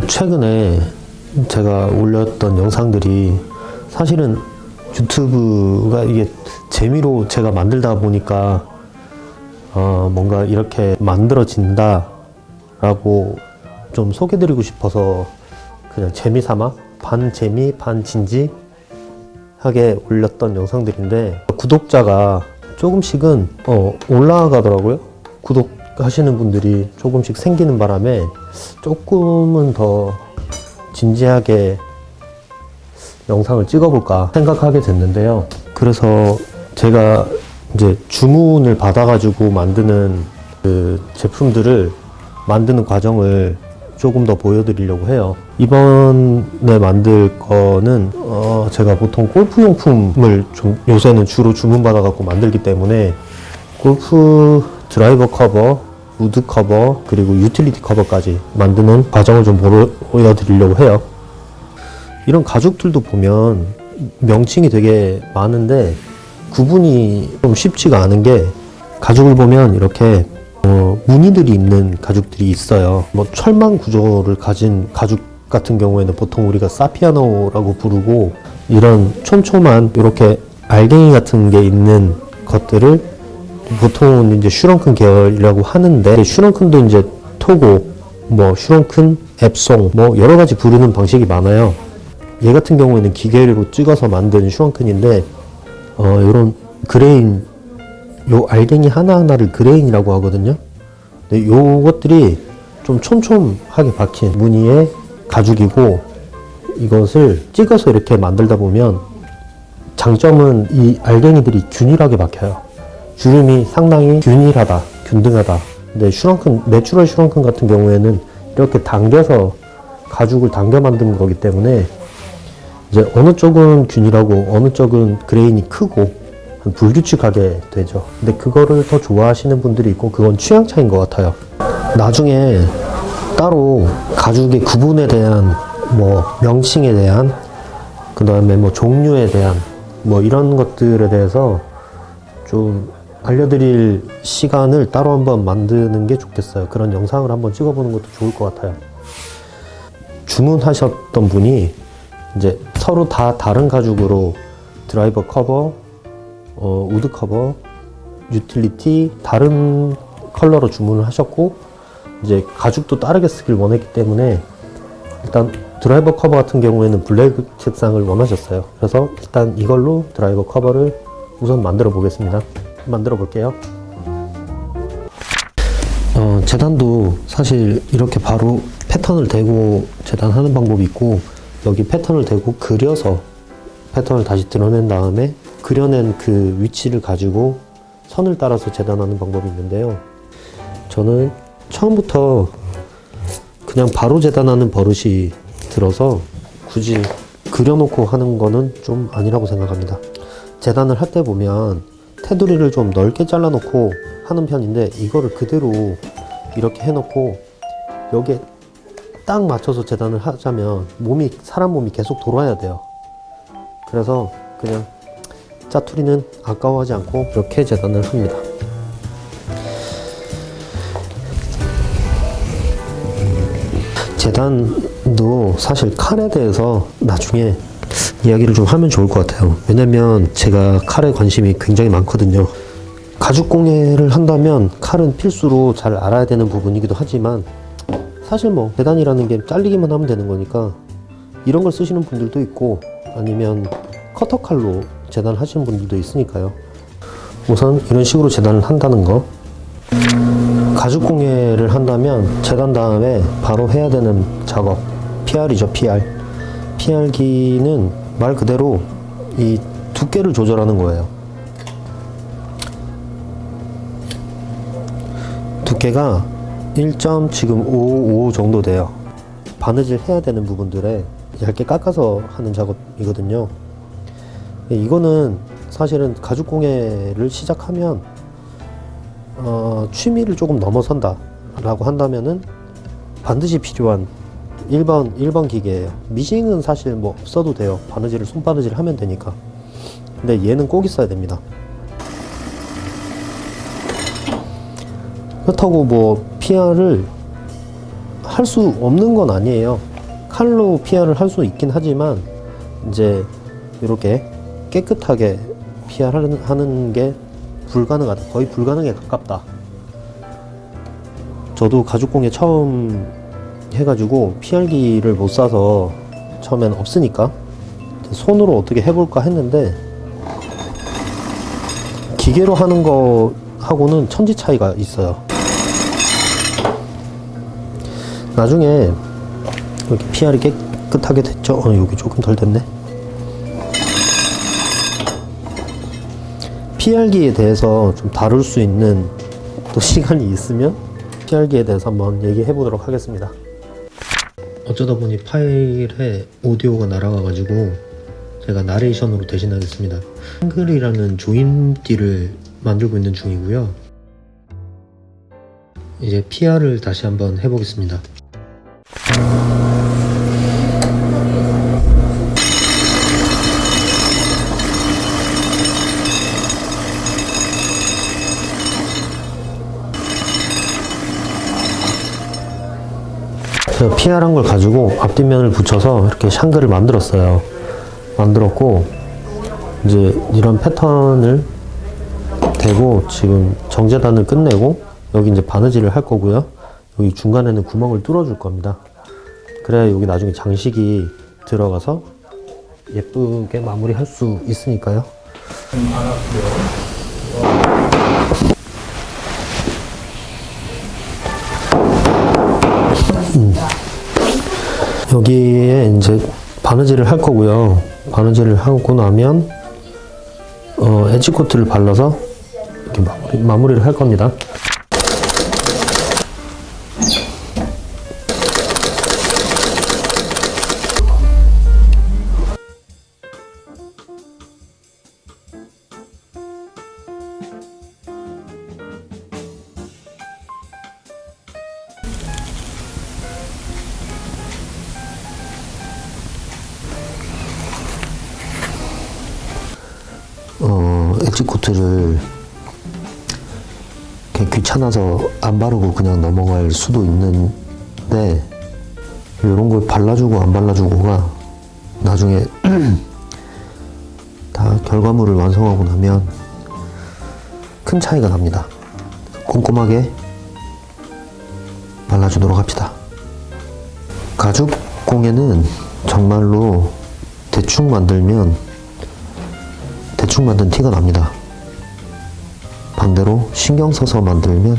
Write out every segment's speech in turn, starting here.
최근에 제가 올렸던 영상들이 사실은 유튜브가 이게 재미로 제가 만들다 보니까 뭔가 이렇게 만들어진다 라고 좀 소개드리고 싶어서 그냥 재미삼아 반 재미 반 진지하게 올렸던 영상들인데, 구독자가 조금씩은 올라가더라고요. 구독하시는 분들이 조금씩 생기는 바람에 조금은 더 진지하게 영상을 찍어볼까 생각하게 됐는데요. 그래서 제가 이제 주문을 받아가지고 만드는 그 제품들을 만드는 과정을 조금 더 보여드리려고 해요. 이번에 만들 거는 제가 보통 골프용품을 좀 요새는 주로 주문받아갖고 만들기 때문에 골프 드라이버 커버, 우드 커버, 그리고 유틸리티 커버까지 만드는 과정을 좀 보여드리려고 해요. 이런 가죽들도 보면 명칭이 되게 많은데 구분이 좀 쉽지가 않은 게, 가죽을 보면 이렇게 무늬들이 있는 가죽들이 있어요. 뭐 철망 구조를 가진 가죽 같은 경우에는 보통 우리가 사피아노라고 부르고, 이런 촘촘한 이렇게 알갱이 같은 게 있는 것들을 보통은 이제 슈렁큰 계열이라고 하는데, 슈렁큰도 이제 토고, 뭐 슈렁큰, 앱송, 뭐 여러 가지 부르는 방식이 많아요. 얘 같은 경우에는 기계로 찍어서 만든 슈렁큰인데, 이런 그레인, 요 알갱이 하나하나를 그레인이라고 하거든요. 근데 요것들이 좀 촘촘하게 박힌 무늬의 가죽이고, 이것을 찍어서 이렇게 만들다 보면 장점은 이 알갱이들이 균일하게 박혀요. 주름이 상당히 균일하다, 균등하다. 근데 슈렁큰, 내추럴 슈렁큰 같은 경우에는 이렇게 당겨서 가죽을 당겨 만드는 거기 때문에 이제 어느 쪽은 균일하고 어느 쪽은 그레인이 크고 불규칙하게 되죠. 근데 그거를 더 좋아하시는 분들이 있고, 그건 취향 차이인 것 같아요. 나중에 따로 가죽의 구분에 대한 뭐 명칭에 대한, 그 다음에 뭐 종류에 대한 뭐 이런 것들에 대해서 좀 알려드릴 시간을 따로 한번 만드는 게 좋겠어요. 그런 영상을 한번 찍어보는 것도 좋을 것 같아요. 주문하셨던 분이 이제 서로 다 다른 가죽으로 드라이버 커버, 우드 커버, 유틸리티 다른 컬러로 주문을 하셨고, 이제 가죽도 다르게 쓰길 원했기 때문에 일단 드라이버 커버 같은 경우에는 블랙 색상을 원하셨어요. 그래서 일단 이걸로 드라이버 커버를 우선 만들어 보겠습니다. 만들어 볼게요. 재단도 사실 이렇게 바로 패턴을 대고 재단하는 방법이 있고, 여기 패턴을 대고 그려서 패턴을 다시 드러낸 다음에 그려낸 그 위치를 가지고 선을 따라서 재단하는 방법이 있는데요. 저는 처음부터 그냥 바로 재단하는 버릇이 들어서 굳이 그려놓고 하는 거는 좀 아니라고 생각합니다. 재단을 할 때 보면 테두리를 좀 넓게 잘라놓고 하는 편인데, 이거를 그대로 이렇게 해놓고 여기에 딱 맞춰서 재단을 하자면 사람 몸이 계속 돌아야 돼요. 그래서 그냥 짜투리는 아까워하지 않고 이렇게 재단을 합니다. 재단도 사실 칼에 대해서 나중에 이야기를 좀 하면 좋을 것 같아요. 왜냐면 제가 칼에 관심이 굉장히 많거든요. 가죽 공예를 한다면 칼은 필수로 잘 알아야 되는 부분이기도 하지만, 사실 뭐 재단이라는 게 잘리기만 하면 되는 거니까 이런 걸 쓰시는 분들도 있고, 아니면 커터 칼로 재단을 하시는 분들도 있으니까요. 우선 이런 식으로 재단을 한다는 거. 가죽 공예를 한다면 재단 다음에 바로 해야 되는 작업, PR이죠. PR기는 말 그대로 이 두께를 조절하는 거예요. 두께가 1.55 정도 돼요. 바느질 해야 되는 부분들에 얇게 깎아서 하는 작업이거든요. 이거는 사실은 가죽 공예를 시작하면 취미를 조금 넘어선다 라고 한다면은 반드시 필요한 1번 기계예요. 미싱은 사실 뭐 없어도 돼요. 바느질을 손바느질 하면 되니까. 근데 얘는 꼭 있어야 됩니다. 그렇다고 뭐 PR을 할 수 없는 건 아니에요. 칼로 PR을 할 수 있긴 하지만 이제 이렇게 깨끗하게 PR을 하는 게 불가능하다. 거의 불가능에 가깝다. 저도 가죽공예 처음 해가지고 PR기를 못 사서 처음엔 없으니까 손으로 어떻게 해볼까 했는데 기계로 하는 거 하고는 천지 차이가 있어요. 나중에 이렇게 PR이 깨끗하게 됐죠? 여기 조금 덜 됐네. PR기에 대해서 좀 다룰 수 있는 또 시간이 있으면 PR기에 대해서 한번 얘기해 보도록 하겠습니다. 어쩌다 보니 파일에 오디오가 날아가가지고 제가 나레이션으로 대신하겠습니다. 한글이라는 조임띠를 만들고 있는 중이고요. 이제 PR을 다시 한번 해보겠습니다. PR한 걸 가지고 앞뒷면을 붙여서 이렇게 샹글을 만들었어요. 만들었고 이제 이런 패턴을 대고 지금 정제단을 끝내고 여기 이제 바느질을 할 거고요. 여기 중간에는 구멍을 뚫어 줄 겁니다. 그래야 여기 나중에 장식이 들어가서 예쁘게 마무리할 수 있으니까요. 여기에 이제 바느질을 할 거고요. 바느질을 하고 나면 엣지 코트를 발라서 이렇게 마무리를 할 겁니다. 엣지 코트를 그냥 귀찮아서 안 바르고 그냥 넘어갈 수도 있는데 이런 걸 발라주고 안 발라주고가 나중에 다 결과물을 완성하고 나면 큰 차이가 납니다. 꼼꼼하게 발라주도록 합시다. 가죽 공예는 정말로 대충 만들면 대충 만든 티가 납니다. 반대로 신경 써서 만들면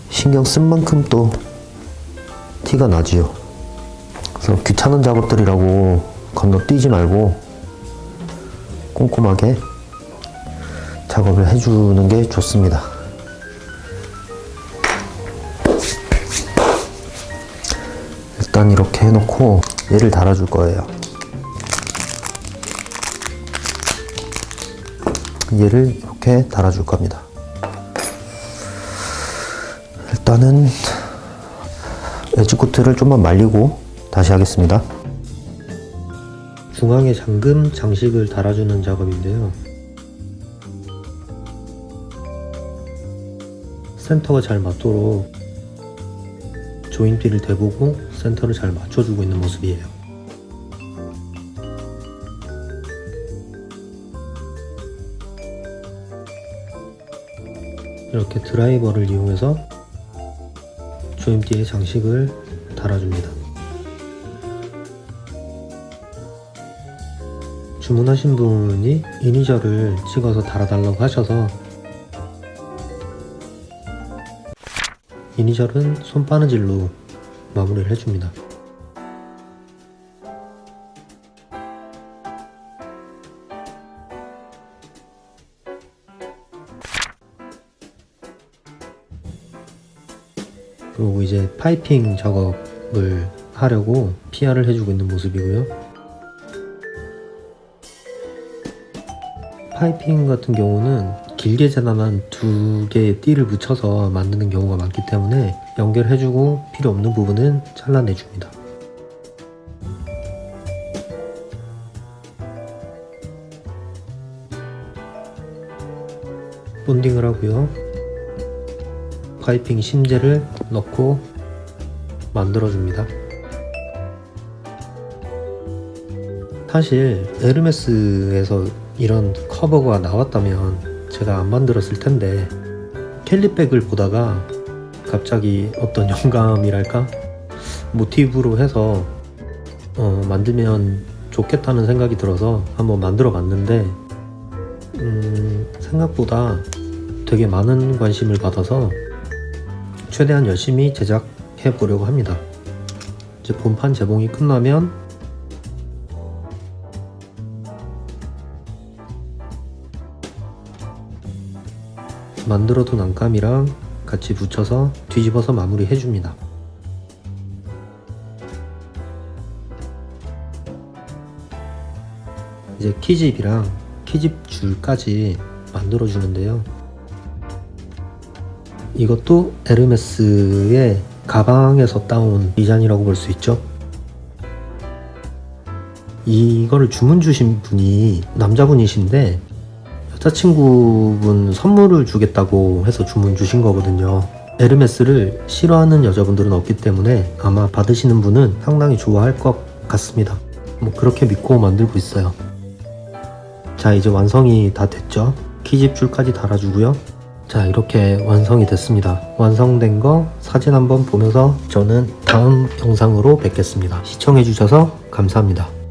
신경 쓴 만큼 또 티가 나지요. 그래서 귀찮은 작업들이라고 건너뛰지 말고 꼼꼼하게 작업을 해주는 게 좋습니다. 일단 이렇게 해놓고 얘를 달아줄 거예요. 얘를 이렇게 달아줄 겁니다. 일단은 엣지 코트를 좀만 말리고 다시 하겠습니다. 중앙에 잠금 장식을 달아주는 작업인데요. 센터가 잘 맞도록 조임띠를 대보고 센터를 잘 맞춰주고 있는 모습이에요. 이렇게 드라이버를 이용해서 조임띠에 장식을 달아줍니다. 주문하신 분이 이니셜을 찍어서 달아달라고 하셔서 이니셜은 손바느질로 마무리를 해줍니다. 그리고 이제 파이핑 작업을 하려고 PR을 해주고 있는 모습이고요. 파이핑 같은 경우는 길게 자라난 두 개의 띠를 붙여서 만드는 경우가 많기 때문에 연결해주고 필요 없는 부분은 잘라내줍니다. 본딩을 하고요. 파이핑 심재를 넣고 만들어줍니다. 사실 에르메스에서 이런 커버가 나왔다면 제가 안 만들었을 텐데, 캘리백을 보다가 갑자기 어떤 영감이랄까? 모티브로 해서 만들면 좋겠다는 생각이 들어서 한번 만들어 봤는데 생각보다 되게 많은 관심을 받아서 최대한 열심히 제작해 보려고 합니다. 이제 본판 재봉이 끝나면 만들어둔 안감이랑 같이 붙여서 뒤집어서 마무리 해줍니다. 이제 키집이랑 키집 줄까지 만들어 주는데요. 이것도 에르메스의 가방에서 따온 디자인이라고 볼 수 있죠. 이거를 주문 주신 분이 남자분이신데 여자친구분 선물을 주겠다고 해서 주문 주신 거거든요. 에르메스를 싫어하는 여자분들은 없기 때문에 아마 받으시는 분은 상당히 좋아할 것 같습니다. 뭐 그렇게 믿고 만들고 있어요. 자, 이제 완성이 다 됐죠. 키집 줄까지 달아주고요. 자, 이렇게 완성이 됐습니다. 완성된 거 사진 한번 보면서 저는 다음 영상으로 뵙겠습니다. 시청해주셔서 감사합니다.